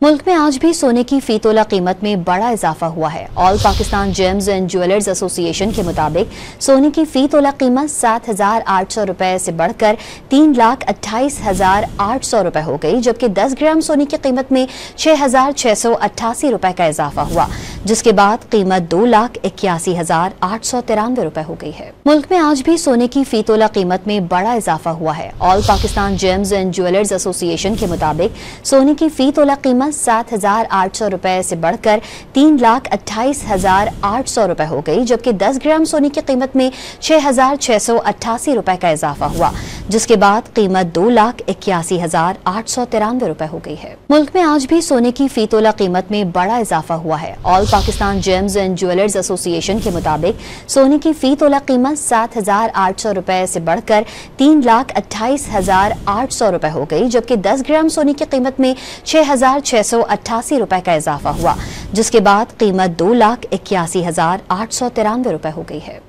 मुल्क में आज भी सोने की फी तोला कीमत में बड़ा इजाफा हुआ है। All Pakistan James and jewellers association के मुताबिक सोने की फी तोला कीमत 7,800 रुपए से बढ़कर 3,28,800 रुपए हो गई, जबकि 10 ग्राम सोने की कीमत में 6,688 रुपए का इजाफा हुआ, जिसके बाद कीमत 2,81,893 रुपए हो गई है। मुल्क में आज भी सोने की फी तोला कीमत में बड़ा इजाफा हुआ है। All Pakistan James and jewellers association के मुताबिक सोने की फी तोला कीमत 7,800 रुपए से बढ़कर 3,28,800 रुपए हो गई, जबकि 10 ग्राम सोने की कीमत में 6,688 रुपए का इजाफा हुआ, जिसके बाद कीमत 2,81,893 रुपए हो गई है। मुल्क में आज भी सोने की फी तोला कीमत में बड़ा इजाफा हुआ है। All Pakistan James and jewellers association के मुताबिक सोने की फी तोला कीमत 7,800 रुपए से बढ़कर 3,28,800 रुपए हो गई, जबकि 10 ग्राम सोने की कीमत में 6,688 रुपए का इजाफा हुआ, जिसके बाद कीमत 2,81,893 रुपए हो गई है।